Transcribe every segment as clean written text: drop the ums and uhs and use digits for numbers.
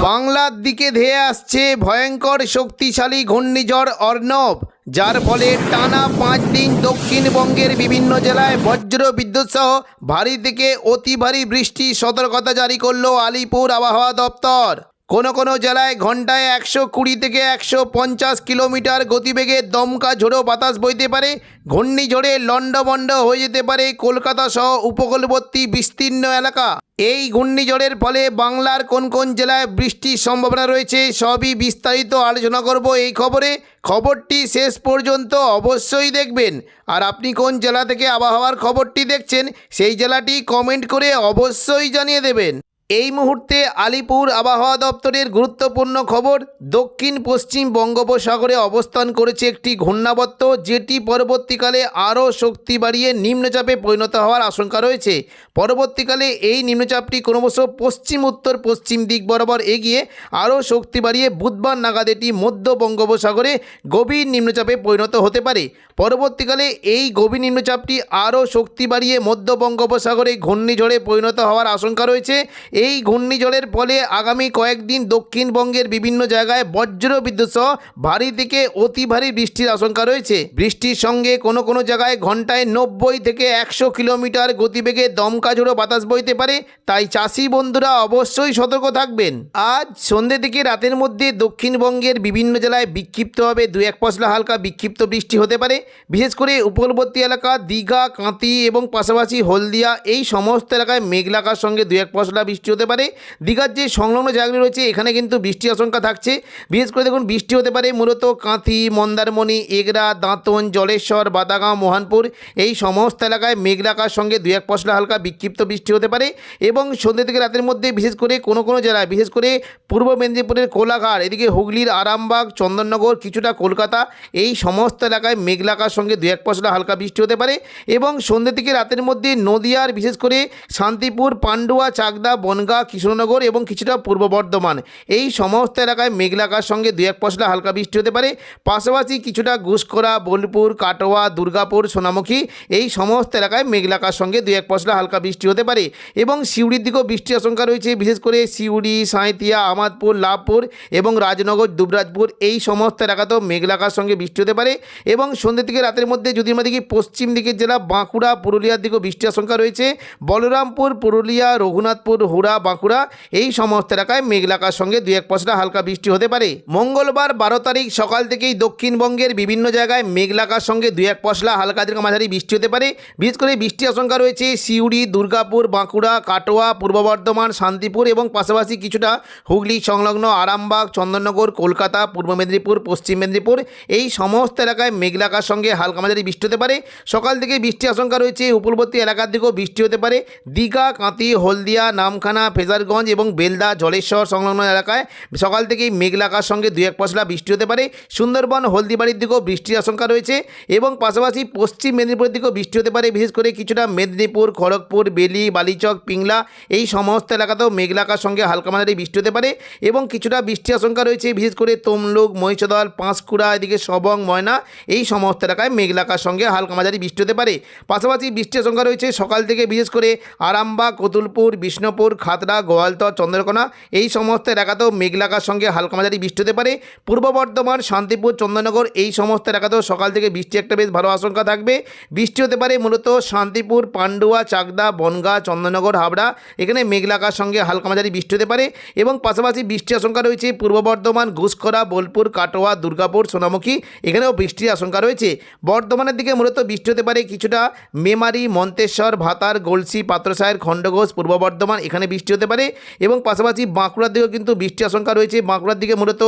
বাংলার দিকে ধেয়ে আসছে ভয়ঙ্কর শক্তিশালী ঘূর্ণিঝড় অর্ণব, যার ফলে টানা 5 দিন দক্ষিণবঙ্গের বিভিন্ন জেলায় বজ্র বিদ্যুৎ সহ ভারী থেকে অতি ভারী বৃষ্টির সতর্কতা জারি করল আলিপুর আবহাওয়া দপ্তর। কোনো জেলায় ঘন্টায় 120 থেকে 150 কিলোমিটার গতিবেগে দমকা ঝোড়ো বাতাস বইতে পারে। ঘূর্ণিঝড়ে লণ্ডভণ্ড হয়ে যেতে পারে কলকাতা সহ উপকূলবর্তী বিস্তীর্ণ এলাকা। এই ঘূর্ণিঝড়ের ফলে বাংলার কোন জেলায় বৃষ্টির সম্ভাবনা রয়েছে সবই বিস্তারিত আলোচনা করব এই খবরে। খবরটি শেষ পর্যন্ত অবশ্যই দেখবেন। আর আপনি কোন জেলা থেকে আবহাওয়ার খবরটি দেখছেন সেই জেলাটি কমেন্ট করে অবশ্যই জানিয়ে দেবেন। এই মুহূর্তে আলিপুর আবহাওয়া দপ্তরের গুরুত্বপূর্ণ খবর, দক্ষিণ পশ্চিম বঙ্গোপসাগরে অবস্থান করেছে একটি ঘূর্ণাবর্ত, যেটি পরবর্তীকালে আরও শক্তি বাড়িয়ে নিম্নচাপে পরিণত হওয়ার আশঙ্কা রয়েছে। পরবর্তীকালে এই নিম্নচাপটি ক্রমশ পশ্চিম উত্তর পশ্চিম দিক বরাবর এগিয়ে আরও শক্তি বাড়িয়ে বুধবার নাগাদ এটি মধ্য বঙ্গোপসাগরে গভীর নিম্নচাপে পরিণত হতে পারে। পরবর্তীকালে এই গভীর নিম্নচাপটি আরও শক্তি বাড়িয়ে মধ্য বঙ্গোপসাগরে ঘূর্ণিঝড়ে পরিণত হওয়ার আশঙ্কা রয়েছে। এই ঘূর্ণিঝড়ের ফলে আগামী কয়েকদিন দক্ষিণবঙ্গের বিভিন্ন জায়গায় বজ্র বিদ্যুৎ সহ ভারী থেকে অতি ভারী বৃষ্টির আশঙ্কা রয়েছে। বৃষ্টির সঙ্গে কোনো জায়গায় ঘন্টায় 90 থেকে 100 কিলোমিটার গতিবেগে দমকা ঝোড়ো বাতাস বইতে পারে। তাই চাষি বন্ধুরা অবশ্যই সতর্ক থাকবেন। আজ সন্ধ্যে থেকে রাতের মধ্যে দক্ষিণবঙ্গের বিভিন্ন জেলায় বিক্ষিপ্তভাবে 2-1 পশলা হালকা বিক্ষিপ্ত বৃষ্টি হতে পারে। বিশেষ করে উপকূলবর্তী এলাকা দীঘা, কাঁথি এবং পাশাপাশি হলদিয়া এই সমস্ত এলাকায় মেঘলা আকাশের সঙ্গে 2-1 পশলা বৃষ্টি হতে পারে। দীঘার যে সংলগ্ন জায়গাগুলি রয়েছে এখানে কিন্তু বৃষ্টির আশঙ্কা থাকছে। বিশেষ করে দেখুন বৃষ্টি হতে পারে মূলত কাঁথি, মন্দারমণি, এগরা, দাঁতন, জলেশ্বর, বাদাগাঁও, মোহনপুর এই সমস্ত এলাকায় মেঘলা আকাশের সঙ্গে 2-1 পশলা হালকা বিক্ষিপ্ত বৃষ্টি হতে পারে। এবং সন্ধ্যে থেকে রাতের মধ্যে বিশেষ করে কোনো জেলায়, বিশেষ করে পূর্ব মেদিনীপুরের কোলাঘাট, এদিকে হুগলির আরামবাগ, চন্দননগর, কিছুটা কলকাতা এই সমস্ত এলাকায় মেঘলা আকাশের সঙ্গে 2-1 পশলা হালকা বৃষ্টি হতে পারে। এবং সন্ধ্যে থেকে রাতের মধ্যে নদিয়ার বিশেষ করে শান্তিপুর, পান্ডুয়া, চাকদা, বনগাঁ, কৃষ্ণনগর এবং কিছুটা পূর্ব বর্ধমান এই সমস্ত এলাকায় মেঘলা আকাশের সঙ্গে 2-1 পশলা হালকা বৃষ্টি হতে পারে। পাশাপাশি কিছুটা ঘুষকরা, বোলপুর, কাটোয়া, দুর্গাপুর, সোনামুখী এই সমস্ত এলাকায় মেঘলা আকাশের সঙ্গে 2-1 পশলা হালকা বৃষ্টি হতে পারে। এবং সিউড়ির দিকেও বৃষ্টির আশঙ্কা রয়েছে। বিশেষ করে সিউড়ি, সাঁইথিয়া, আমাদপুর, লাভপুর এবং রাজনগর, দুবরাজপুর এই সমস্ত এলাকাতেও মেঘলা আকাশের সঙ্গে বৃষ্টি হতে পারে। এবং সন্ধ্যে থেকে রাতের মধ্যে যদি আমরা দেখি পশ্চিম দিকের জেলা বাঁকুড়া, পুরুলিয়ার দিকেও বৃষ্টির আশঙ্কা রয়েছে। বলরামপুর, পুরুলিয়া, রঘুনাথপুর, হুড়া, বাঁকুড়া এই সমস্ত এলাকায় মেঘলা আকাশের সঙ্গে 2-1 পশলা হালকা বৃষ্টি হতে পারে। মঙ্গলবার 12 তারিখ সকাল থেকেই দক্ষিণবঙ্গের বিভিন্ন জায়গায় মেঘলা আকাশের সঙ্গে 2-1 পশলা হালকা থেকে মাঝারি বৃষ্টি হতে পারে। বিশেষ করে বৃষ্টির আশঙ্কা রয়েছে সিউড়ি, দুর্গাপুর, বাঁকুড়া, কাটোয়া, পূর্ব বর্ধমান, শান্তিপুর এবং পাশাপাশি কিছুটা হুগলি সংলগ্ন আরামবাগ, চন্দননগর, কলকাতা, পূর্ব মেদিনীপুর, পশ্চিম মেদিনীপুর এই সমস্ত এলাকায় মেঘলা আকাশের সঙ্গে হালকা মাঝারি বৃষ্টি হতে পারে। সকাল থেকে বৃষ্টির আশঙ্কা রয়েছে। উপকূলবর্তী এলাকার দিকেও বৃষ্টি হতে পারে। দীঘা, কাঁথি, হলদিয়া, নামখানা, ফেজারগঞ্জ এবং বেলদা, জলেশ্বর সংলগ্ন এলাকায় সকাল থেকেই মেঘলা আকাশের সঙ্গে 2-1 পশলা বৃষ্টি হতে পারে। সুন্দরবন, হলদিবাড়ির দিকেও বৃষ্টির আশঙ্কা রয়েছে। এবং পাশাপাশি পশ্চিম মেদিনীপুরের দিকেও বৃষ্টি হতে পারে। বিশেষ করে কিছুটা মেদিনীপুর, খড়গপুর, বেলি, বালিচক, পিংলা এই সমস্ত এলাকাতেও মেঘলা আকাশের সঙ্গে হালকা মাঝারি বৃষ্টি হতে পারে। এবং কিছুটা বৃষ্টির আশঙ্কা রয়েছে বিশেষ করে তমলুক, মহিষাদল, পাঁশকুড়া, এদিকে সবং, ময়না এই সমস্ত এলাকায় মেঘলা আকাশের সঙ্গে হালকা মাঝারি বৃষ্টি হতে পারে। পাশাপাশি বৃষ্টির আশঙ্কা রয়েছে সকাল থেকে বিশেষ করে আরামবাগ, কতুলপুর, বিষ্ণুপুর, খাতড়া, গোয়ালতর, চন্দ্রকোনা এই সমস্ত এলাকাতেও মেঘলা আকাশের সঙ্গে হালকা মাঝারি বৃষ্টি হতে পারে। পূর্ব বর্ধমান, শান্তিপুর, চন্দননগর এই সমস্ত এলাকাতেও সকাল থেকে বৃষ্টি একটা বেশ ভালো আশঙ্কা থাকবে। বৃষ্টি হতে পারে মূলত শান্তিপুর, পান্ডুয়া, চাকদা, বনগাঁ, চন্দননগর, হাবড়া এখানে মেঘলা আকাশের সঙ্গে হালকা মাঝারি বৃষ্টি হতে পারে। এবং পাশাপাশি বৃষ্টির আশঙ্কা রয়েছে পূর্ব বর্ধমান, ঘুষকরা, বোলপুর, কাটোয়া, দুর্গাপুর, সোনামুখী এখানেও বৃষ্টির আশঙ্কা রয়েছে। বর্ধমানের দিকে মূলত বৃষ্টি হতে পারে কিছুটা মেমারি, মন্তেশ্বর, ভাতার, গলসি, পাত্রসাহের, খণ্ডঘোষ, পূর্ব বর্ধমান এখানে বৃষ্টি হতে পারে। এবং পাশাপাশি বাঁকুড়ার দিকেও কিন্তু বৃষ্টির আশঙ্কা রয়েছে। বাঁকুড়ার দিকে মূলত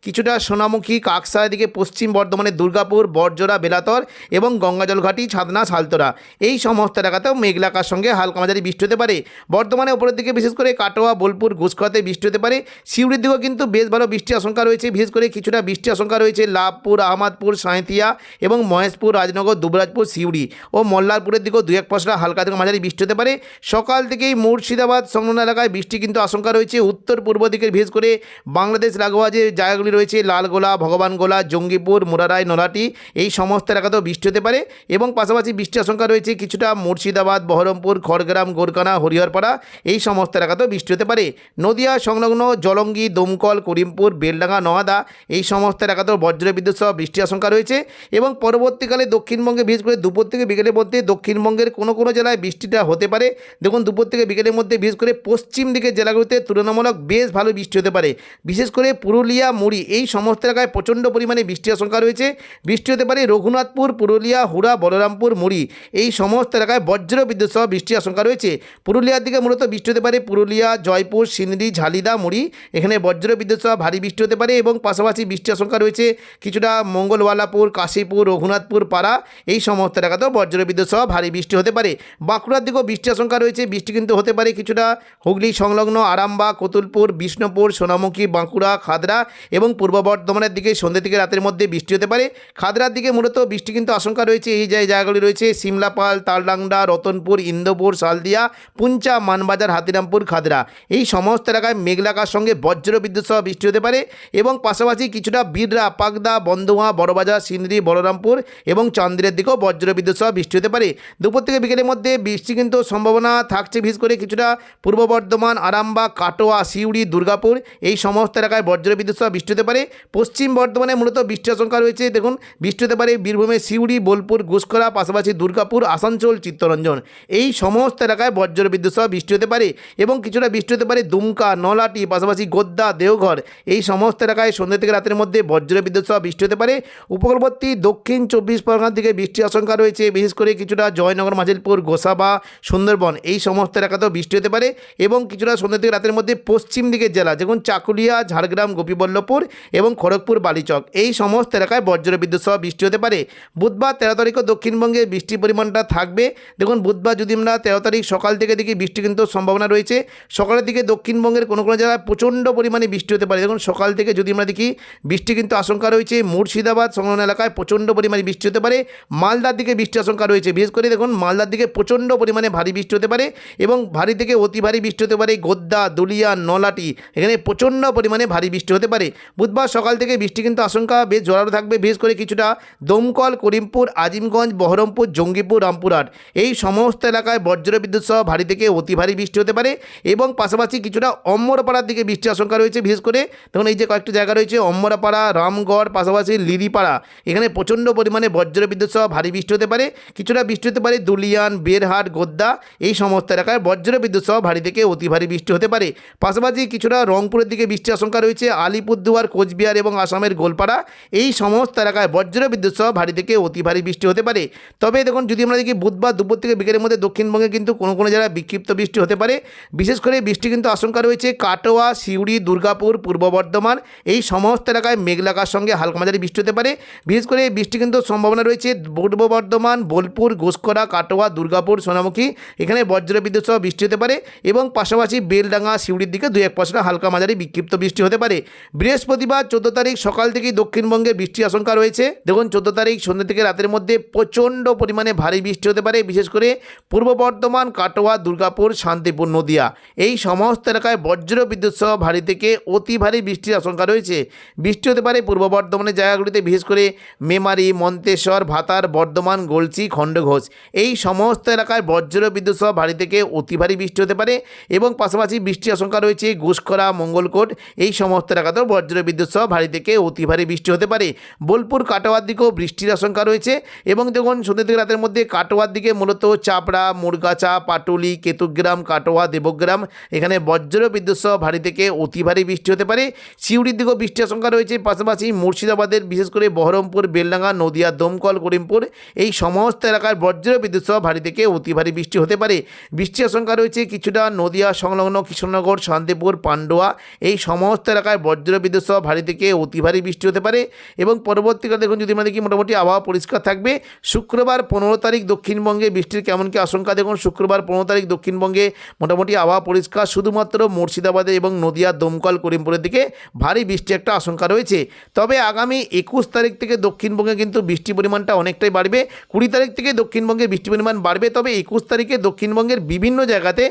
কিছুটা সোনামুখী, কাকসার দিকে পশ্চিম বর্ধমানের দুর্গাপুর, বড়জোড়া, বেলাতর এবং গঙ্গাজলঘাটি, ছাতনা, সালতোরা এই সমস্ত এলাকাতেও মেঘলা আকাশের সঙ্গে হালকা মাঝারি বৃষ্টি হতে পারে। বর্ধমানের উপরের দিকে বিশেষ করে কাটোয়া, বোলপুর, ঘুষকরাতে বৃষ্টি হতে পারে। সিউড়ির দিকেও কিন্তু বেশ ভালো বৃষ্টির আশঙ্কা রয়েছে। বিশেষ করে কিছুটা বৃষ্টির আশঙ্কা রয়েছে লাভপুর, আহমদপুর, সাঁইথিয়া এবং মহেশপুর, রাজনগর, দুবরাজপুর, সিউড়ি ও মল্লারপুরের দিকেও 2-1 পশলা হালকা থেকে মাঝারি বৃষ্টি হতে পারে। সকাল থেকেই মুর্শিদাবাদ সংলগ্ন সংলগ্ন এলাকায় বৃষ্টি কিন্তু আশঙ্কা রয়েছে। উত্তর পূর্ব দিকের বিশেষ করে বাংলাদেশ লাগোয়া যে জায়গাগুলি রয়েছে লালগোলা, ভগবানগোলা, জঙ্গিপুর, মোরারাই, নলাটি এই সমস্ত এলাকাতেও বৃষ্টি হতে পারে এবং পাশাপাশি বৃষ্টির আশঙ্কা রয়েছে কিছুটা মুর্শিদাবাদ, বহরমপুর, খড়গ্রাম, গোরকানা, হরিহরপাড়া এই সমস্ত এলাকাতেও বৃষ্টি হতে পারে। নদিয়া সংলগ্ন জলঙ্গি, দমকল, করিমপুর, বেলডাঙ্গা, নওয়াদা এই সমস্ত এলাকাতেও বজ্রবিদ্যুৎ সহ বৃষ্টির আশঙ্কা রয়েছে এবং পরবর্তীকালে দক্ষিণবঙ্গে বিশেষ করে দুপুর থেকে বিকেলের মধ্যে দক্ষিণবঙ্গের কোনো কোনো জেলায় বৃষ্টিটা হতে পারে। দেখুন দুপুর থেকে বিকেলের মধ্যে বিশেষ করে পশ্চিম দিকের জেলাগুলিতে তুলনামূলক বেশ ভালো বৃষ্টি হতে পারে। বিশেষ করে পুরুলিয়া, মুড়ি এই সমস্ত এলাকায় প্রচণ্ড পরিমাণে বৃষ্টির আশঙ্কা রয়েছে। বৃষ্টি হতে পারে রঘুনাথপুর, পুরুলিয়া, হুড়া, বলরামপুর, মুড়ি এই সমস্ত এলাকায় বজ্রবিদ্যুৎ সহ বৃষ্টির আশঙ্কা রয়েছে। পুরুলিয়ার দিকে মূলত বৃষ্টি হতে পারে পুরুলিয়া, জয়পুর, সিন্দি, ঝালিদা, মুড়ি এখানে বজ্রবিদ্যুৎ সহ ভারী বৃষ্টি হতে পারে এবং পাশাপাশি বৃষ্টির আশঙ্কা রয়েছে কিছুটা মঙ্গলওয়ালাপুর, কাশীপুর, রঘুনাথপুর, পাড়া এই সমস্ত এলাকাতেও বজ্রবিদ্যুৎ সহ ভারী বৃষ্টি হতে পারে। বাঁকুড়ার দিকেও বৃষ্টির আশঙ্কা রয়েছে। বৃষ্টি কিন্তু হতে পারে কিছুটা হুগলি সংলগ্ন আরামবাগ, কতুলপুর, বিষ্ণুপুর, সোনামুখী, বাঁকুড়া, খাদরা এবং পূর্ব বর্ধমানের দিকে সন্ধ্যে থেকে রাতের মধ্যে বৃষ্টি হতে পারে। খাদরার দিকে মূলত বৃষ্টি কিন্তু আশঙ্কা রয়েছে। এই যে জায়গাগুলি রয়েছে সিমলাপাল, তালডাংডা, রতনপুর, ইন্দোপুর, সালদিয়া, পুঞ্চা, মানবাজার, হাতিরামপুর, খাদরা এই সমস্ত এলাকায় মেঘলা আকাশের সঙ্গে বজ্রবিদ্যুৎ সহ বৃষ্টি হতে পারে এবং পাশাপাশি কিছুটা বিড়রা, পাকদা, বন্দুয়া, বড়বাজার, সিন্দ্রি, বলরামপুর এবং চান্দিরের দিকেও বজ্রবিদ্যুৎ সহ বৃষ্টি হতে পারে। দুপুর থেকে বিকেলের মধ্যে বৃষ্টি কিন্তু সম্ভাবনা থাকছে বিশেষ করে কিছুটা পূর্ব বর্ধমান, আরামবাগ, কাটোয়া, সিউড়ি, দুর্গাপুর এই সমস্ত এলাকায় বজ্রবিদ্যুৎ সহ বৃষ্টি হতে পারে। পশ্চিম বর্ধমানে মূলত বৃষ্টির আশঙ্কা রয়েছে। দেখুন বৃষ্টি হতে পারে বীরভূমে সিউড়ি, বোলপুর, ঘুষকরা, পাশাপাশি দুর্গাপুর, আসানসোল, চিত্তরঞ্জন এই সমস্ত এলাকায় বজ্রবিদ্যুৎ সহ বৃষ্টি হতে পারে এবং কিছুটা বৃষ্টি হতে পারে দুমকা, নলাটি, পাশাপাশি গোদ্দা, দেওঘর এই সমস্ত এলাকায় সন্ধ্যে থেকে রাতের মধ্যে বজ্রবিদ্যুৎ সহ বৃষ্টি হতে পারে। উপকূলবর্তী দক্ষিণ 24 পরগনার দিকে বৃষ্টির আশঙ্কা রয়েছে। বিশেষ করে কিছুটা জয়নগর, মাঝিলপুর, গোসাবা, সুন্দরবন এই সমস্ত এলাকাতেও বৃষ্টি হতে পারে এবং কিছুটা সন্ধ্যে থেকে রাতের মধ্যে পশ্চিম দিকের জেলা যেমন চাকুলিয়া, ঝাড়গ্রাম, গোপীবল্লভপুর এবং খড়গপুর, বালিচক এই সমস্ত এলাকায় বজ্রবিদ্যুৎ সহ বৃষ্টি হতে পারে। বুধবার 13 তারিখও দক্ষিণবঙ্গে বৃষ্টির পরিমাণটা থাকবে। দেখুন বুধবার যদি আমরা 13 তারিখ সকাল থেকে দেখি বৃষ্টি কিন্তু সম্ভাবনা রয়েছে। সকালের দিকে দক্ষিণবঙ্গের কোনো কোনো জায়গায় প্রচণ্ড পরিমাণে বৃষ্টি হতে পারে। দেখুন সকাল থেকে যদি আমরা দেখি বৃষ্টি কিন্তু আশঙ্কা রয়েছে। মুর্শিদাবাদ সংলগ্ন এলাকায় প্রচণ্ড পরিমাণে বৃষ্টি হতে পারে। মালদার দিকে বৃষ্টির আশঙ্কা রয়েছে। বিশেষ করে দেখুন মালদার দিকে প্রচণ্ড পরিমাণে ভারী বৃষ্টি হতে পারে এবং ভারী থেকে অতি ভারী বৃষ্টি হতে পারে গোদ্দা, দুলিয়া, নলাটি এখানে প্রচণ্ড পরিমাণে ভারী বৃষ্টি হতে পারে। বুধবার সকাল থেকে বৃষ্টি কিন্তু আশঙ্কা বেশ জোরালো থাকবে। বিশেষ করে কিছুটা দমকল, করিমপুর, আজিমগঞ্জ, বহরমপুর, জঙ্গিপুর, রামপুরহাট এই সমস্ত এলাকায় বজ্রবিদ্যুৎ সহ ভারী থেকে অতি ভারী বৃষ্টি হতে পারে এবং পাশাপাশি কিছুটা অম্বরপাড়ার দিকে বৃষ্টির আশঙ্কা রয়েছে। বিশেষ করে দেখুন এই যে কয়েকটি জায়গা রয়েছে অম্বরপাড়া, রামগড়, পাশাপাশি লিরিপাড়া এখানে প্রচণ্ড পরিমাণে বজ্রবিদ্যুৎ সহ ভারী বৃষ্টি হতে পারে। কিছুটা বৃষ্টি হতে পারে দুলিয়ান, বেরহাট, গোদ্দা এই সমস্ত এলাকায় বজ্রবিদ্যুৎ সহ ভারী থেকে অতি ভারী বৃষ্টি হতে পারে। পাশাপাশি কিছুটা রংপুরের দিকে বৃষ্টির আশঙ্কা রয়েছে। আলিপুরদুয়ার, কোচবিহার এবং আসামের গোলপাড়া এই সমস্ত এলাকায় বজ্রবিদ্যুৎ সহ ভারী থেকে অতি ভারী বৃষ্টি হতে পারে। তবে দেখুন যদি আমরা দেখি বুধবার দুপুর থেকে বিকেলের মধ্যে দক্ষিণবঙ্গে কিন্তু কোনো কোনো জায়গায় বিক্ষিপ্ত বৃষ্টি হতে পারে। বিশেষ করে বৃষ্টি কিন্তু আশঙ্কা রয়েছে কাটোয়া, সিউড়ি, দুর্গাপুর, পূর্ব বর্ধমান এই সমস্ত এলাকায় মেঘলা আকাশের সঙ্গে হালকা মাঝারি বৃষ্টি হতে পারে। বিশেষ করে বৃষ্টি কিন্তু সম্ভাবনা রয়েছে পূর্ব বর্ধমান, বোলপুর, ঘুষকরা, কাটোয়া, দুর্গাপুর, সোনামুখী এখানে বজ্রবিদ্যুৎ সহ বৃষ্টি হতে পারে এবং পাশাপাশি বেলডাঙ্গা, সিউড়ির দিকে 2-1% হালকা মাঝারি বিক্ষিপ্ত বৃষ্টি হতে পারে। বৃহস্পতিবার 14 তারিখ সকাল থেকেই দক্ষিণবঙ্গে বৃষ্টির আশঙ্কা রয়েছে। দেখুন 14 তারিখ সন্ধ্যে থেকে রাতের মধ্যে প্রচণ্ড পরিমাণে ভারী বৃষ্টি হতে পারে। বিশেষ করে পূর্ব বর্ধমান, কাটোয়া, দুর্গাপুর, শান্তিপুর, নদিয়া এই সমস্ত এলাকায় বজ্রবিদ্যুৎ সহ ভারী থেকে অতি ভারী বৃষ্টির আশঙ্কা রয়েছে। বৃষ্টি হতে পারে পূর্ব বর্ধমানের জায়গাগুলিতে বিশেষ করে মেমারি, মন্তেশ্বর, ভাতার, বর্ধমান, গলসি, খণ্ডঘোষ এই সমস্ত এলাকায় বজ্রবিদ্যুৎ সহ ভারী থেকে অতি ভারী বৃষ্টি হতে পারে এবং পাশাপাশি বৃষ্টির আশঙ্কা রয়েছে ঘুষকরা, মঙ্গলকোট এই সমস্ত এলাকাতেও বজ্রবিদ্যুৎ সহ ভারী থেকে অতি ভারী বৃষ্টি হতে পারে। বোলপুর, কাটোয়ার দিকেও বৃষ্টির আশঙ্কা রয়েছে এবং দেখুন সন্ধ্যে থেকে রাতের মধ্যে কাটোয়ার দিকে মূলত চাপড়া, মুরগাছা, পাটুলি, কেতুগ্রাম, কাটোয়া, দেবগ্রাম এখানে বজ্রবিদ্যুৎ সহ ভারী থেকে অতি ভারী বৃষ্টি হতে পারে। সিউড়ির দিকেও বৃষ্টির আশঙ্কা রয়েছে। পাশাপাশি মুর্শিদাবাদের বিশেষ করে বহরমপুর, বেলডাঙ্গা, নদিয়া, দমকল, করিমপুর এই সমস্ত এলাকায় বজ্রবিদ্যুৎ সহ ভারী থেকে অতি ভারী বৃষ্টি হতে পারে। বৃষ্টির আশঙ্কা রয়েছে কিছুটা নদিয়া সংলগ্ন কৃষ্ণনগর, শান্তিপুর, পান্ডুয়া এই সমস্ত এলাকায় বজ্রবিদ্যুৎ সহ ভারী থেকে অতি ভারী বৃষ্টি হতে পারে এবং পরবর্তীকালে দেখুন যদি আমরা দেখি মোটামুটি আবহাওয়া পরিষ্কার থাকবে। শুক্রবার 15 তারিখ দক্ষিণবঙ্গে বৃষ্টির কেমন কি আশঙ্কা দেখুন শুক্রবার 15 তারিখ দক্ষিণবঙ্গে মোটামুটি আবহাওয়া পরিষ্কার। শুধুমাত্র মুর্শিদাবাদে এবং নদিয়া, দমকল, করিমপুরের দিকে ভারী বৃষ্টি একটা আশঙ্কা রয়েছে। তবে আগামী 21 তারিখ থেকে দক্ষিণবঙ্গে কিন্তু বৃষ্টির পরিমাণটা অনেকটাই বাড়বে। 20 তারিখ থেকে দক্ষিণবঙ্গে বৃষ্টির পরিমাণ বাড়বে। তবে 21 তারিখে দক্ষিণবঙ্গের বিভিন্ন জায়গাতে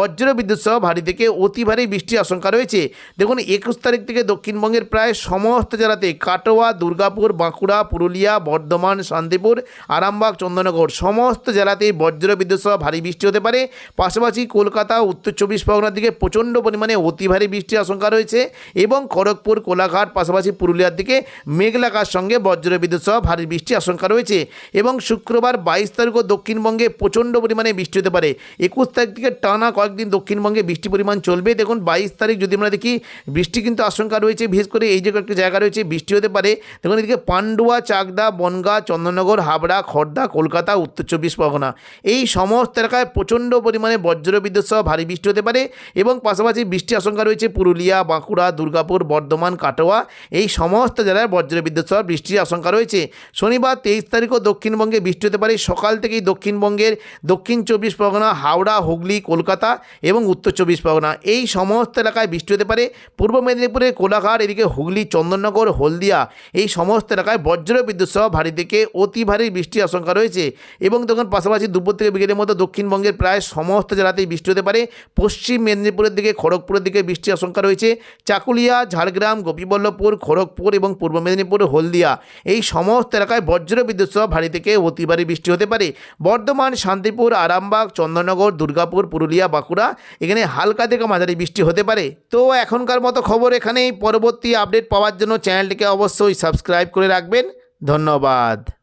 বজ্র বিদ্যুৎ সহ ভারী থেকে অতি ভারী বৃষ্টির আশঙ্কা রয়েছে। দেখুন 21 তারিখ থেকে দক্ষিণবঙ্গের প্রায় সমস্ত জেলাতে কাটোয়া, দুর্গাপুর, বাঁকুড়া, পুরুলিয়া, বর্ধমান, শান্তিপুর, আরামবাগ, চন্দননগর সমস্ত জেলাতেই বজ্র বিদ্যুৎ সহ ভারী বৃষ্টি হতে পারে। পাশাপাশি কলকাতা, উত্তর 24 পরগনার দিকে প্রচণ্ড পরিমাণে অতি ভারী বৃষ্টির আশঙ্কা রয়েছে এবং খড়গপুর, কোলাঘাট, পাশাপাশি পুরুলিয়ার দিকে মেঘলাকার সঙ্গে বজ্র বিদ্যুৎ সহ ভারী বৃষ্টির আশঙ্কা রয়েছে। এবং শুক্রবার 22 তারিখও দক্ষিণবঙ্গে প্রচণ্ড পরিমাণে বৃষ্টি হতে পারে। 21 তারিখ থেকে টানা কয়েকদিন দক্ষিণবঙ্গে বৃষ্টি পরিমাণ চলবে। দেখুন 22 তারিখ যদি আমরা দেখি বৃষ্টি কিন্তু আশঙ্কা রয়েছে, বিশেষ করে এই যে কয়েকটি জায়গা রয়েছে বৃষ্টি হতে পারে। দেখুন এদিকে পান্ডুয়া, চাকদা, বনগাঁ, চন্দননগর, হাবড়া, খড়দা, কলকাতা, উত্তর 24 পরগনা এই সমস্ত এলাকায় প্রচণ্ড পরিমাণে বজ্র বিদ্যুৎ সহ ভারী বৃষ্টি হতে পারে। এবং পাশাপাশি বৃষ্টি আশঙ্কা রয়েছে পুরুলিয়া, বাঁকুড়া, দুর্গাপুর, বর্ধমান, কাটোয়া এই সমস্ত জেলায় বজ্র বিদ্যুৎ সহ বৃষ্টির আশঙ্কা রয়েছে। শনিবার 23 তারিখও দক্ষিণবঙ্গে বৃষ্টি হতে পারে। সকাল থেকেই দক্ষিণবঙ্গের দক্ষিণ 24 পরগনা, হাওড়া, হুগলি, কলকাতা এবং উত্তর 24 পরগনা এই সমস্ত এলাকায় বৃষ্টি হতে পারে। পূর্ব মেদিনীপুরে কোলাঘাট, এদিকে হুগলি, চন্দননগর, হলদিয়া এই সমস্ত এলাকায় বজ্র বিদ্যুৎ সহ ভারী থেকে অতি ভারী বৃষ্টির আশঙ্কা রয়েছে। এবং তখন পাশাপাশি দুপুর থেকে বিকেলের মতো দক্ষিণবঙ্গের প্রায় সমস্ত জেলাতেই বৃষ্টি হতে পারে। পশ্চিম মেদিনীপুরের দিকে, খড়গপুরের দিকে বৃষ্টির আশঙ্কা রয়েছে। চাকুলিয়া, ঝাড়গ্রাম, গোপীবল্লভপুর, খড়গপুর এবং পূর্ব মেদিনীপুর, হলদিয়া এই সমস্ত এলাকায় বজ্র বিদ্যুৎ সহ ভারী থেকে অতি ভারী বৃষ্টি হতে পারে। বর্ধমান, শান্তিপুর, আরামবাগ, চন্দননগর, দুর্গাপুর, পুরুলিয়া, বাঁকুড়া এখানে হালকা থেকে মাঝারি বৃষ্টি হতে পারে। তো এখনকার মতো খবর এখানেই। পরবর্তী আপডেট পাওয়ার জন্য চ্যানেলটিকে অবশ্যই সাবস্ক্রাইব করে রাখবেন। ধন্যবাদ।